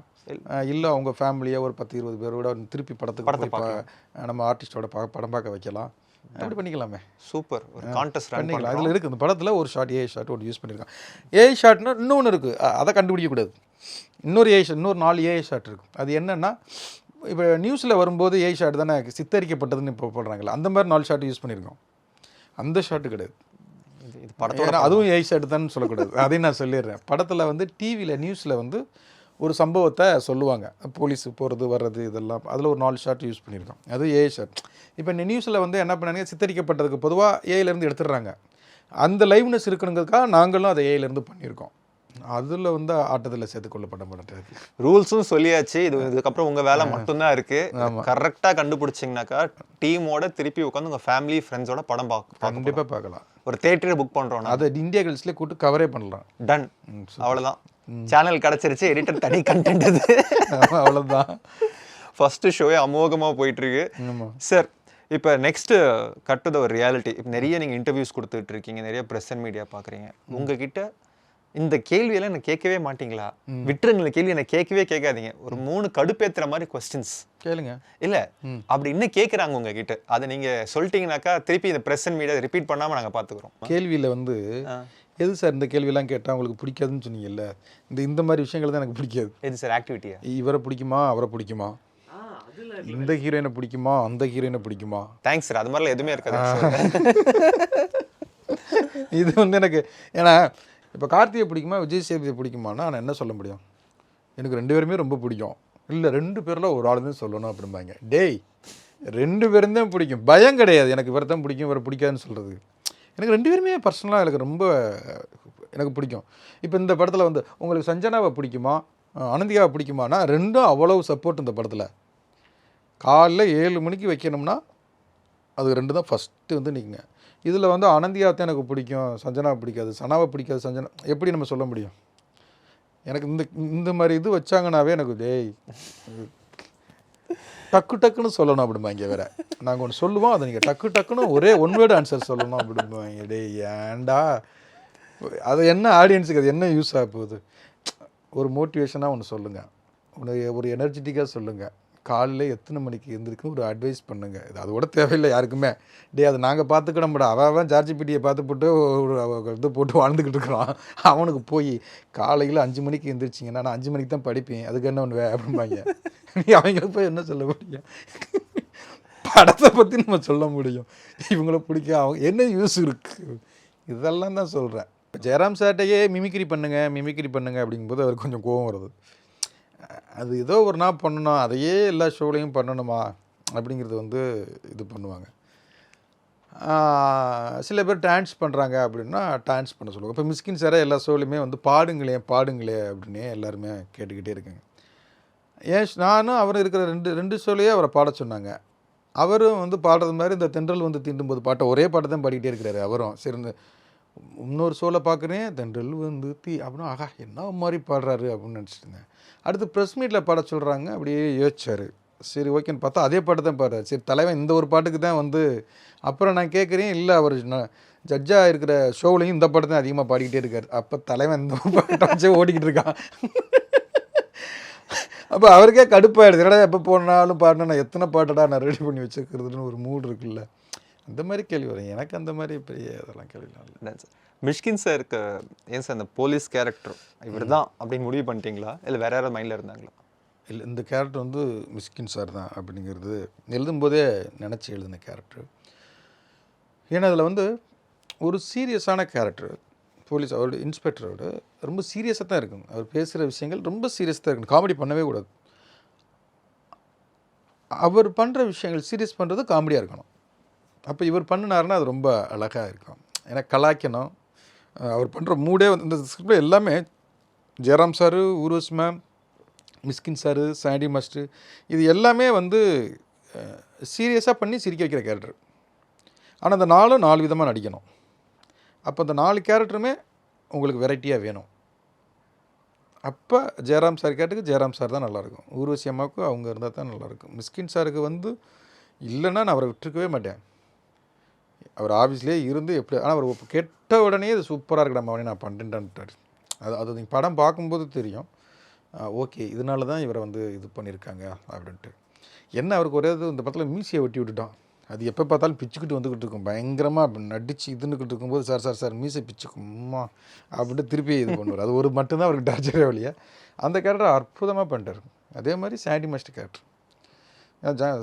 இல்லை அவங்க ஃபேமிலியாக ஒரு 10-20 பேரோட திருப்பி படத்துக்கு நம்ம ஆர்டிஸ்டோட படம் பார்க்க வைக்கலாம். அப்படி பண்ணிக்கலாமே. சூப்பர். ஒரு கான்டெஸ்ட் பண்ணிக்கலாம். அதில் இருக்குது இந்த படத்தில் ஒரு ஷாட் ஏ ஷாட் ஒன்று யூஸ் பண்ணியிருக்கான். ஏ ஷாட்னா இன்னொன்று இருக்குது, அதை கண்டுபிடிக்கக்கூடாது. இன்னொரு 4 ஏ ஷாட் இருக்குது. அது என்னென்னா இப்போ நியூஸில் வரும்போது ஏ ஷாட் தானே சித்தரிக்கப்பட்டதுன்னு இப்போ போடுறாங்களே, அந்த மாதிரி 4 ஷாட் யூஸ் பண்ணியிருக்கோம். அந்த ஷாட்டு கிடையாது. இது படத்தோட அதுவும் ஏ ஷாட் தான் சொல்லக்கூடாது. அதையும் நான் சொல்லிடுறேன். படத்தில் வந்து டிவியில் நியூஸில் வந்து ஒரு சம்பவத்தை சொல்லுவாங்க, போலீஸு போகிறது வர்றது இதெல்லாம். அதில் ஒரு 4 ஷாட் யூஸ் பண்ணியிருக்கோம். அது ஏ ஷாட். இப்போ இந்த நியூஸில் வந்து என்ன பண்ணாங்க, சித்தரிக்கப்பட்டதுக்கு பொதுவாக ஏலேருந்து எடுத்துடுறாங்க. அந்த லைவ்னஸ் இருக்கணுங்கிறதுக்காக நாங்களும் அதை ஏலேருந்து பண்ணியிருக்கோம். அதில் வந்து ஆட்டத்தில் சேர்த்துக்கொள்ளப்பட மாட்டேன். ரூல்ஸும் சொல்லியாச்சு. இதுக்கப்புறம் உங்கள் வேலை மட்டும்தான் இருக்குது. கரெக்டாக கண்டுபிடிச்சிங்கனாக்கா டீமோட திருப்பி உட்காந்து உங்கள் ஃபேமிலி ஃப்ரெண்ட்ஸோட படம் கண்டிப்பாக பார்க்கலாம். ஒரு தேட்டரே புக் பண்ணுறோம். அதை இந்தியா கேர்ள்ஸ்லேயே கூட்டு கவரே பண்ணலாம். டன். அவ்வளோதான். சேனல் கிடச்சிருச்சு. எடிட்டர் தனி கண்டென்ட் அது. அவ்வளோதான். ஃபஸ்ட்டு ஷோவே அமோகமாக போயிட்டுருக்கு சார். இப்போ நெக்ஸ்ட்டு கட் டு த ஒரு ரியாலிட்டி. இப்போ நிறைய நீங்கள் இன்டர்வியூஸ் கொடுத்துட்டு இருக்கீங்க, நிறைய ப்ரெஸ் அண்ட் மீடியா பார்க்குறீங்க. உங்ககிட்ட இந்த கேள்வியெல்லாம் எனக்கு கேட்கவே மாட்டீங்களா? விட்டுருங்கள கேள்வி எனக்கு கேட்காதீங்க. ஒரு 3 கடுப்பேற்றுற மாதிரி கொஸ்டின்ஸ் கேளுங்க. இல்லை அப்படி இன்னும் கேட்குறாங்க உங்ககிட்ட. அதை நீங்கள் சொல்லிட்டீங்கன்னாக்கா திருப்பி இந்த ப்ரெஸ் அண்ட் மீடியா ரிப்பீட் பண்ணாமல் நாங்கள் பார்த்துக்குறோம். கேள்வியில் வந்து எது சார் இந்த கேள்வியெல்லாம் கேட்டால் உங்களுக்கு பிடிக்காதுன்னு சொன்னீங்கல்ல, இந்த மாதிரி விஷயங்கள் தான் எனக்கு பிடிக்காது. எது சார் ஆக்டிவிட்டியா? இவரை பிடிக்குமா அவரை பிடிக்குமா, இந்த ஹீரோயினை பிடிக்குமா அந்த ஹீரோயினை பிடிக்குமா? Thanks sir. அது மாதிரிலாம் எதுவுமே இருக்காது. இது வந்து எனக்கு ஏன்னா இப்போ கார்த்திகை பிடிக்குமா விஜய் சேதுபதியை பிடிக்குமானா நான் என்ன சொல்ல முடியும்? எனக்கு 2 பேருமே ரொம்ப பிடிக்கும். இல்லை 2 பேரில் ஒரு ஆள் தான் சொல்லணும் அப்படிம்பாங்க. டேய் 2 பேரும் தான் பிடிக்கும், பயம் கிடையாது. எனக்கு இவரை தான் பிடிக்கும் இவரை பிடிக்காதுன்னு சொல்கிறது. எனக்கு 2 பேருமே பர்சனலாக எனக்கு ரொம்ப எனக்கு பிடிக்கும். இப்போ இந்த படத்தில் வந்து உங்களுக்கு சஞ்சனாவை பிடிக்குமா அனந்தியாவை பிடிக்குமானா 2ம் அவ்வளவு சப்போர்ட். இந்த படத்தில் காலைல 7 மணிக்கு வைக்கணும்னா அது 2 தான் ஃபஸ்ட்டு வந்து நிற்குங்க. இதில் வந்து அனந்தியாவை எனக்கு பிடிக்கும் சஞ்சனாவை பிடிக்காது, சனாவை பிடிக்காது சஞ்சனா, எப்படி நம்ம சொல்ல முடியும்? எனக்கு இந்த மாதிரி இது வச்சாங்கன்னாவே எனக்கு டேய் டக்குன்னு சொல்லணும் அப்படிம்பாங்க. வேறு நாங்கள் ஒன்று சொல்லுவோம், அதை நீங்கள் டக்குன்னு ஒரே ஒன் வேர்டு ஆன்சர் சொல்லணும் அப்படிம்பாங்க. டேய் ஏன்டா அது என்ன ஆடியன்ஸுக்கு அது என்ன யூஸ் ஆக போகுது? ஒரு மோட்டிவேஷனாக ஒன்று சொல்லுங்கள், ஒரு எனர்ஜெட்டிக்காக சொல்லுங்கள். காலையில் எத்தனை மணிக்கு எழுந்திருக்குன்னு ஒரு அட்வைஸ் பண்ணுங்கள். இது அதோட தேவையில்லை யாருக்குமே. அதை நாங்கள் பார்த்துக்கிடமுடா, அவன் சார்ஜிபிடியை பார்த்து போட்டு ஒரு இது போட்டு வாழ்ந்துக்கிட்டு இருக்கிறான். அவனுக்கு போய் காலையில் 5 மணிக்கு எழுந்திரிச்சிங்கன்னா நான் 5 மணிக்கு தான் படிப்பேன், அதுக்கு என்ன பண்ணுவேன் அப்படிம்பாங்க. அவங்களுக்கு போய் என்ன சொல்ல முடியும்? படத்தை பற்றி நம்ம சொல்ல முடியும். இவங்கள பிடிக்க அவங்க என்ன யூஸ் இருக்குது? இதெல்லாம் தான் சொல்கிறேன். ஜெயராம் சார்ட்டையே மிமிக்ரி பண்ணுங்க அப்படிங்கும்போது அவருக்கு கொஞ்சம் கோபம் வருது. அது ஏதோ ஒரு நாள் பண்ணணும், அதையே எல்லா ஷோலையும் பண்ணணுமா அப்படிங்கிறது வந்து இது பண்ணுவாங்க. சில பேர் டான்ஸ் பண்ணுறாங்க அப்படின்னா டான்ஸ் பண்ண சொல்லுவாங்க. இப்போ மிஸ்கின் சாரே எல்லா ஷோலையுமே வந்து பாடுங்களே அப்படின்னே எல்லாருமே கேட்டுக்கிட்டே இருக்காங்க. நானும் அவர் இருக்கிற ரெண்டு ஷோலையே அவரை பாட சொன்னாங்க. அவரும் வந்து பாடுறது மாதிரி இந்த தென்றல் வந்து தீண்டும் போது பாட்டை ஒரே பாட்டை தான் பாடிக்கிட்டே இருக்கிறாரு அவரும். சரி இன்னொரு ஷோவில் பார்க்குறேன் தென்றல் வந்து அப்படின்னா ஆகா என்ன மாதிரி பாடுறாரு அப்படின்னு நினச்சிட்டு இருந்தேன். அடுத்து ப்ரெஸ் மீட்டில் பாட சொல்கிறாங்க, அப்படியே யோசிச்சார். சரி ஓகேன்னு பார்த்தா அதே பாட்டு தான் பாடுறாரு. சரி தலைவன் இந்த ஒரு பாட்டுக்கு தான் வந்து அப்புறம் நான் கேட்குறேன், இல்லை அவர் ஜட்ஜாக இருக்கிற ஷோவிலையும் இந்த பாட்டு தான் அதிகமாக பாடிக்கிட்டே இருக்கார். அப்போ தலைவன் இந்த பாட்டை வச்சே ஓடிக்கிட்டு இருக்கான். அப்போ அவருக்கே கடுப்பாயிடுது. என்னடா எப்போ போனாலும் பாடினா நான் எத்தனை பாட்டடா நான் ரெடி பண்ணி வச்சுக்கிறதுன்னு ஒரு மூடு இருக்குல்ல, அந்த மாதிரி கேள்வி வரும். எனக்கு அந்த மாதிரி பெரிய அதெல்லாம் கேள்விலாம் இல்லை. மிஷ்கின் சாருக்கு ஏன் சார் அந்த போலீஸ் கேரக்டர் இவர் தான் அப்படின்னு முடிவு பண்ணிட்டீங்களா, இல்லை வேற யாராவது மைண்டில் இருந்தாங்களா? இல்லை இந்த கேரக்டர் வந்து மிஷ்கின் சார் தான் அப்படிங்கிறது எழுதும்போதே நினச்சி எழுதின கேரக்டர். ஏன்னா அதில் வந்து ஒரு சீரியஸான கேரக்டர். போலீஸ் அவரோட இன்ஸ்பெக்டரோட ரொம்ப சீரியஸாக தான் இருக்குங்க. அவர் பேசுகிற விஷயங்கள் ரொம்ப சீரியஸாக தான் இருக்கணும், காமெடி பண்ணவே கூடாது. அவர் பண்ணுற விஷயங்கள் சீரியஸ் பண்ணுறது காமெடியாக இருக்கணும். அப்போ இவர் பண்ணினாருன்னா அது ரொம்ப அழகாக இருக்கும். ஏன்னா கலாய்க்கணும். அவர் பண்ணுற மூடே வந்து இந்த ஸ்கிரிப்டில் எல்லாமே ஜெயராம் சாரு, ஊர்வசி மேம், மிஸ்கின் சாரு, சாண்டி மாஸ்டர், இது எல்லாமே வந்து சீரியஸாக பண்ணி சிரிக்க வைக்கிற கேரக்டர். ஆனால் அந்த 4 விதமாக நடிக்கணும். அப்போ அந்த 4 கேரக்டருமே உங்களுக்கு வெரைட்டியாக வேணும். அப்போ ஜெயராம் சார் கேரக்டருக்கு ஜெயராம் சார் தான் நல்லாயிருக்கும். ஊர்வசி அம்மாவுக்கு அவங்க இருந்தால் தான் நல்லாயிருக்கும். மிஸ்கின் சாருக்கு வந்து இல்லைன்னா நான் அவரை விட்டுருக்கவே மாட்டேன். அவர் ஆஃபீஸ்லேயே இருந்து எப்படி, ஆனால் அவர் கேட்ட உடனே இது சூப்பராக இருக்கடா அவனே நான் பண்ணுறேன்ட்டார். அது நீங்கள் படம் பார்க்கும்போது தெரியும். ஓகே, இதனால தான் இவரை வந்து இது பண்ணியிருக்காங்க அப்படின்ட்டு. என்ன அவருக்கு ஒரே இது, இந்த படத்தில் மீசியை வெட்டி விட்டுட்டான். அது எப்போ பார்த்தாலும் பிச்சுக்கிட்டு வந்துக்கிட்டு இருக்கும். பயங்கரமாக நடிச்சு இதுன்னுக்கிட்டு இருக்கும்போது சார் மீசை பிச்சுக்கும்மா அப்படின்ட்டு திருப்பி இது பண்ணுவார். அது ஒரு மட்டும்தான் அவருக்கு டார்ச்சரே வழியா. அந்த கேரக்டர் அற்புதமாக பண்ணிட்டார். அதே மாதிரி Sandy master character,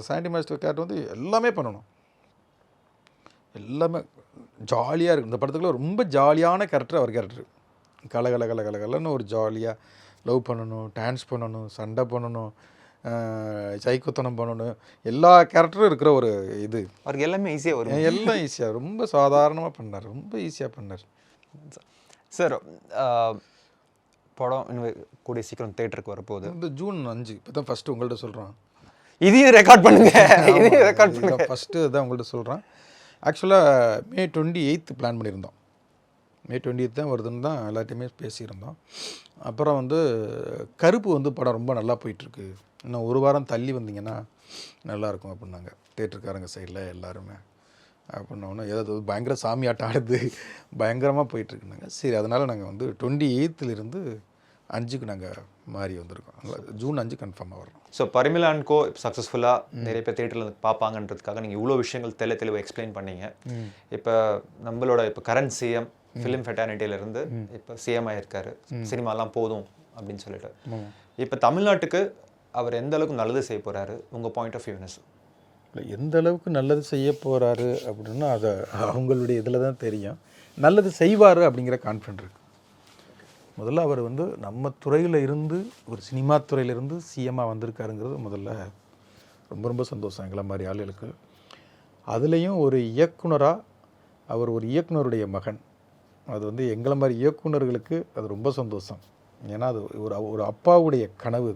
Sandy master character வந்து எல்லாமே பண்ணணும். எல்லாமே ஜாலியாக இருக்கும். இந்த படத்துக்குள்ள ரொம்ப ஜாலியான கேரக்டர் அவர் கேரக்டர். கலன்னு ஒரு ஜாலியாக லவ் பண்ணணும், டான்ஸ் பண்ணணும், சண்டை பண்ணணும், சைக்குத்தனம் பண்ணணும், எல்லா கேரக்டரும் இருக்கிற ஒரு இது. அவருக்கு எல்லாமே ஈஸியாக வரும். எல்லாம் ஈஸியாக, ரொம்ப சாதாரணமாக பண்ணார், ரொம்ப ஈஸியாக பண்ணார். சார் படம் இன்னும் கூடிய சீக்கிரம் தேட்டருக்கு வரப்போகுது. இந்த ஜூன் 5 இப்போ தான் ஃபஸ்ட்டு உங்கள்கிட்ட சொல்கிறேன். இதையும் ரெக்கார்ட் பண்ணுங்க, இதையும் ரெக்கார்ட் பண்ணுங்க. ஃபஸ்ட்டு தான் உங்கள்கிட்ட சொல்கிறேன். ஆக்சுவலாக May 28 பிளான் பண்ணியிருந்தோம். May 28 தான் வருதுன்னு தான் எல்லாத்தையுமே பேசியிருந்தோம். அப்புறம் வந்து கருப்பு வந்து படம் ரொம்ப நல்லா போயிட்டுருக்கு, இன்னும் ஒரு வாரம் தள்ளி வந்தீங்கன்னா நல்லாயிருக்கும் அப்படின்னாங்க தேட்டருக்காரங்க சைடில் எல்லாருமே. அப்படின்னோடனே ஏதாவது பயங்கர சாமியாட்டம் ஆடுது, பயங்கரமாக போயிட்டுருக்குனாங்க. சரி, அதனால் நாங்கள் வந்து 28லேருந்து 5க்கு நாங்கள் மாறி வந்திருக்கோம். ஜூன் 5 கன்ஃபார்மாக வரணும். ஸோ பரிமளா அண்ட் கோ சக்ஸஸ்ஃபுல்லாக நிறைய பேர் தேட்டரில் பார்ப்பாங்கன்றதுக்காக நீங்கள் இவ்வளோ விஷயங்கள் தெளிவாக எக்ஸ்பிளைன் பண்ணீங்க. இப்போ நம்மளோட இப்போ கரண்ட் சிஎம் ஃபிலிம் ஃபெட்டர்னிட்டியிலேருந்து இப்போ சிஎம் ஆகியிருக்காரு, சினிமாலாம் போதும் அப்படின்னு சொல்லிட்டு. இப்போ தமிழ்நாட்டுக்கு அவர் எந்த அளவுக்கு நல்லது செய்ய போகிறாரு உங்கள் பாயிண்ட் ஆஃப் வியூனஸ்? இல்லை, எந்த அளவுக்கு நல்லது செய்ய போகிறாரு அப்படின்னா அதை அவங்களுடைய இதில் தான் தெரியும். நல்லது செய்வார் அப்படிங்கிற கான்ஃபிடென்ட் இருக்குது. முதல்ல அவர் வந்து நம்ம துறையில் இருந்து, ஒரு சினிமா துறையிலேருந்து சிஎம்மாக வந்திருக்காருங்கிறது முதல்ல ரொம்ப ரொம்ப சந்தோஷம் எங்களை மாதிரி ஆளுகளுக்கு. அதுலேயும் ஒரு இயக்குனராக, அவர் ஒரு இயக்குனருடைய மகன், அது வந்து எங்களை மாதிரி இயக்குனர்களுக்கு அது ரொம்ப சந்தோஷம். ஏன்னா அது ஒரு அப்பாவுடைய கனவு.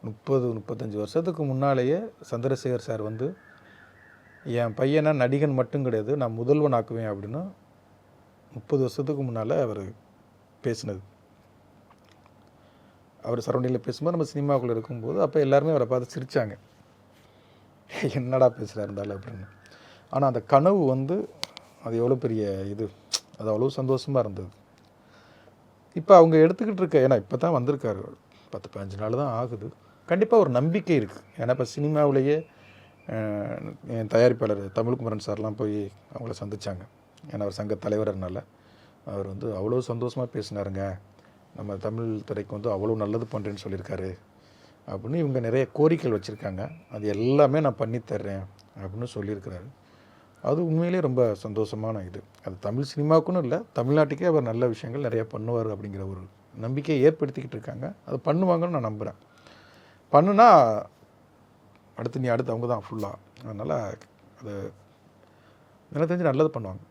30-35 வருஷத்துக்கு முன்னாலேயே சந்திரசேகர் சார் வந்து என் பையனை நடிகன் மட்டும் கிடையாது, நான் முதல்வன் ஆக்குவேன் அப்படின்னு 30 வருஷத்துக்கு முன்னால் அவர் பேசினது. அவர் சரௌண்டிங்கில் பேசும்போது நம்ம சினிமாக்குள்ளே இருக்கும்போது அப்போ எல்லாருமே அவரை பார்த்து சிரித்தாங்க, என்னடா பேசுகிறாரு இருந்தாலும் அப்படின்னு. ஆனால் அந்த கனவு வந்து அது எவ்வளோ பெரிய இது, அது அவ்வளோ சந்தோஷமாக இருந்தது. இப்போ அவங்க எடுத்துக்கிட்டு இருக்க, ஏன்னா இப்போ தான் வந்திருக்காரு, 10-15 நாள் தான் ஆகுது. கண்டிப்பாக ஒரு நம்பிக்கை இருக்குது. ஏன்னா இப்போ சினிமாவிலேயே என் தயாரிப்பாளர் தமிழ்குமரன் சார்லாம் போய் அவங்கள சந்தித்தாங்க. ஏன்னா அவர் சங்க தலைவர்னால அவர் வந்து அவ்வளோ சந்தோஷமாக பேசினாருங்க, நம்ம தமிழ் துறைக்கு வந்து அவ்வளோ நல்லது பண்ணுறேன்னு சொல்லியிருக்காரு அப்படின்னு. இவங்க நிறைய கோரிக்கைகள் வச்சுருக்காங்க, அது எல்லாமே நான் பண்ணித்தர்றேன் அப்படின்னு சொல்லியிருக்கிறாரு. அது உண்மையிலே ரொம்ப சந்தோஷமான இது. அது தமிழ் சினிமாவுக்குன்னு இல்லை, தமிழ்நாட்டுக்கே அவர் நல்ல விஷயங்கள் நிறையா பண்ணுவார் அப்படிங்கிற ஒரு நம்பிக்கையை ஏற்படுத்திக்கிட்டு இருக்காங்க. அது பண்ணுவாங்கன்னு நான் நம்புகிறேன். பண்ணுனா அடுத்து அவங்க தான் ஃபுல்லாக. அதனால் அது எனக்கு தெரிஞ்சு நல்லது பண்ணுவாங்க.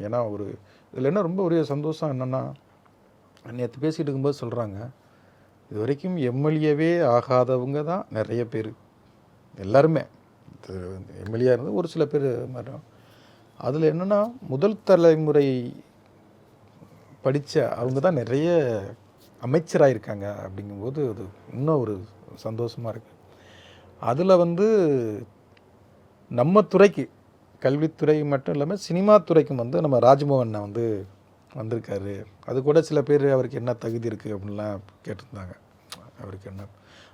ஏன்னா ஒரு இதில் என்ன ரொம்ப ஒரு சந்தோஷம் என்னென்னா, நேற்று பேசிகிட்டு இருக்கும்போது சொல்கிறாங்க, இது வரைக்கும் எம்எல்ஏவே ஆகாதவங்க தான் நிறைய பேர், எல்லாருமே எம்எல்ஏ இருந்து ஒரு சில பேர் மாதிரி. அதில் என்னென்னா முதல் தலைமுறை படித்த அவங்க தான் நிறைய அமைச்சராக இருக்காங்க. அப்படிங்கும்போது அது இன்னும் ஒரு சந்தோஷமாக இருக்குது. அதில் வந்து நம்ம துறைக்கு, கல்வித்துறை மட்டும் இல்லாமல் சினிமா துறைக்கும் வந்து நம்ம ராஜ்மோகன் வந்து வந்திருக்காரு. அது கூட சில பேர் அவருக்கு என்ன தகுதி இருக்குது அப்படின்லாம் கேட்டிருந்தாங்க.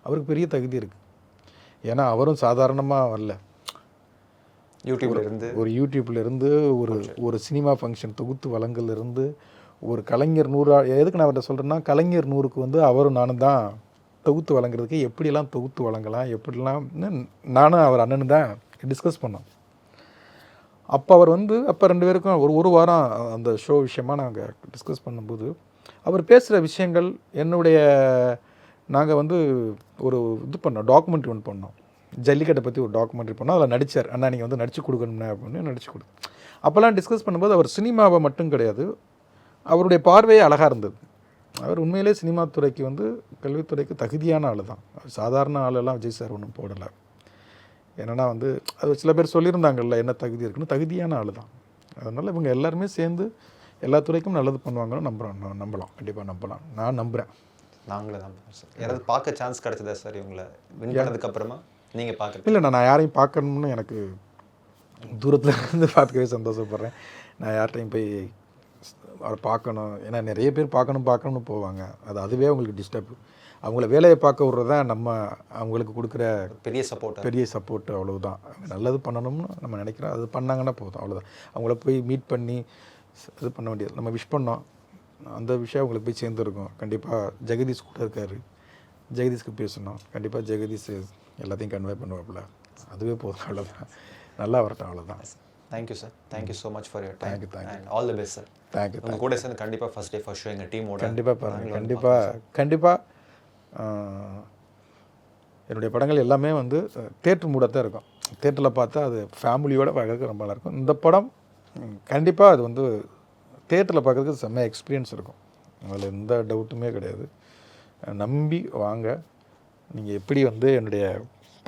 அவருக்கு பெரிய தகுதி இருக்குது. ஏன்னா அவரும் சாதாரணமாக வரல, யூடியூப்லேருந்து ஒரு சினிமா ஃபங்க்ஷன் தொகுத்து வழங்கலேருந்து ஒரு கலைஞர் 100, எதுக்கு நான் அவர்கிட்ட சொல்கிறேன்னா, கலைஞர் 100க்கு வந்து அவரும் நானும் தான் தொகுத்து வழங்குறதுக்கு எப்படியெல்லாம் தொகுத்து வழங்கலாம், எப்படிலாம் நானும் அவர் அண்ணனு தான் டிஸ்கஸ் பண்ணோம். அப்போ அவர் வந்து அப்போ 2 பேருக்கும் ஒரு வாரம் அந்த ஷோ விஷயமாக நாங்கள் டிஸ்கஸ் பண்ணும்போது அவர் பேசுகிற விஷயங்கள், நாங்கள் வந்து ஒரு இது பண்ணோம், டாக்குமெண்ட்ரி ஒன்று பண்ணோம். ஜல்லிக்கட்டை பற்றி ஒரு டாக்குமெண்ட்ரி பண்ணோம். அதில் நடித்தார். அண்ணா நீங்கள் வந்து நடிச்சு கொடுக்கணும்னா அப்படின்னு நடிச்சு கொடு. அப்போல்லாம் டிஸ்கஸ் பண்ணும்போது அவர் சினிமாவை மட்டும் கிடையாது, அவருடைய பார்வையே அழகாக இருந்தது. அவர் உண்மையிலே சினிமா துறைக்கு வந்து கல்வித்துறைக்கு தகுதியான ஆள் தான். சாதாரண ஆளெல்லாம் விஜய் சார் ஒன்றும் போடலை. என்னென்னா வந்து அது சில பேர் சொல்லியிருந்தாங்கல்ல என்ன தகுதி இருக்குன்னு, தகுதியான ஆள் தான். அதனால் இவங்க எல்லாருமே சேர்ந்து எல்லா துறைக்கும் நல்லது பண்ணுவாங்கன்னு நம்பலாம், கண்டிப்பாக நம்பலாம். நான் நம்புகிறேன். நாங்களே தான் சார். யாராவது பார்க்க சான்ஸ் கிடைச்சதா சார் இவங்களை வின் பண்ணதுக்கப்புறமா நீங்கள் பார்க்க? இல்லை, நான் யாரையும் பார்க்கணும்னு எனக்கு தூரத்தில் இருந்து பார்த்துக்கவே சந்தோஷப்படுறேன். நான் யார்கிட்டையும் போய் அவரை பார்க்கணும், ஏன்னா நிறைய பேர் பார்க்கணும்னு போவாங்க. அதுவே அவங்களுக்கு டிஸ்டர்ப். அவங்கள வேலையை பார்க்க விட்றது தான் நம்ம அவங்களுக்கு கொடுக்குற பெரிய சப்போர்ட். அவ்வளவுதான். நல்லது பண்ணணும்னு நம்ம நினைக்கிறோம், அது பண்ணாங்கன்னா போதும், அவ்வளோதான். அவங்கள போய் மீட் பண்ணி இது பண்ண வேண்டியது. நம்ம விஷ் பண்ணோம், அந்த விஷயம் அவங்களுக்கு போய் சேர்ந்துருக்கும். கண்டிப்பாக ஜெகதீஷ் கூட இருக்கார், ஜெகதீஷ்க்கு பேசணும். கண்டிப்பாக ஜெகதீஷ் எல்லாத்தையும் கன்வே பண்ணுவாப்புல, அதுவே போதும், அவ்வளோதான். நல்லா வரட்டும், அவ்வளோதான். Thank you sir. Thank you so much for your time. Thank you. All the best sir. Thank you. உங்கள் கூட சேர்ந்து கண்டிப்பாக ஃபர்ஸ்ட் டே ஃபர்ஸ்ட் ஷோ எங்கள் டீமோட கண்டிப்பாக பாருங்கள். கண்டிப்பாக என்னுடைய படங்கள் எல்லாமே வந்து தேட்டர் மூடாக தான் இருக்கும். தேட்டரில் பார்த்தா அது ஃபேமிலியோடு பார்க்கறதுக்கு ரொம்ப நல்லாயிருக்கும். இந்த படம் கண்டிப்பாக அது வந்து தேட்டரில் பார்க்குறதுக்கு செம்ம எக்ஸ்பீரியன்ஸ் இருக்கும், அதில் எந்த டவுட்டுமே கிடையாது. நம்பி வாங்க. நீங்கள் எப்படி வந்து என்னுடைய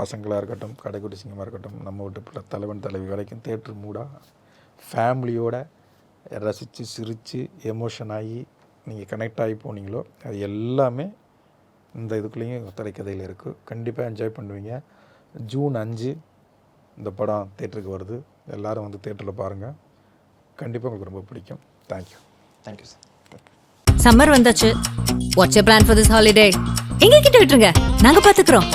பசங்களாக இருக்கட்டும், கடைக்குட்டி சிங்கமாக இருக்கட்டும், நம்ம வீட்டு தலைவன் தலைவி வரைக்கும் தேட்டர் மூடாக ஃபேமிலியோட ரசித்து சிரித்து எமோஷன் ஆகி நீங்கள் கனெக்ட் ஆகி போனீங்களோ அது எல்லாமே இந்த இதுக்குள்ளேயும் திரைக்கதையில் இருக்குது. கண்டிப்பாக என்ஜாய் பண்ணுவீங்க. ஜூன் 5 இந்த படம் தேட்டருக்கு வருது. எல்லோரும் வந்து தேட்டரில் பாருங்கள், கண்டிப்பாக உங்களுக்கு ரொம்ப பிடிக்கும். Thank you sir. சம்மர் வந்தாச்சு. What's your plan for this holiday? எங்க கிட்ட விட்டுருங்க, நாங்க பாத்துக்கிறோம்.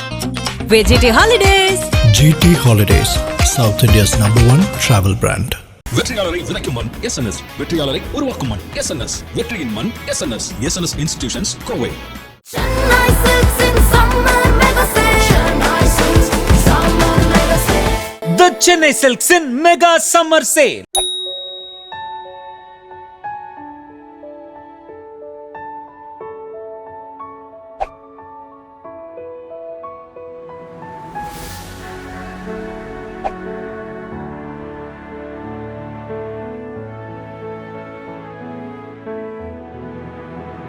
VGT Holidays. GT Holidays, South India's #1 travel brand. வெற்றியாளரை விதைக்கும் மண் SNS, வெற்றியாளரை உருவாக்கும் மண் SNS, வெற்றியின் மண் SNS, SNS Institutions, Kovai. Chennai Silks in summer mega sale. Chennai Silks summer mega sale. The Chennai Silks in Mega Summer Sale.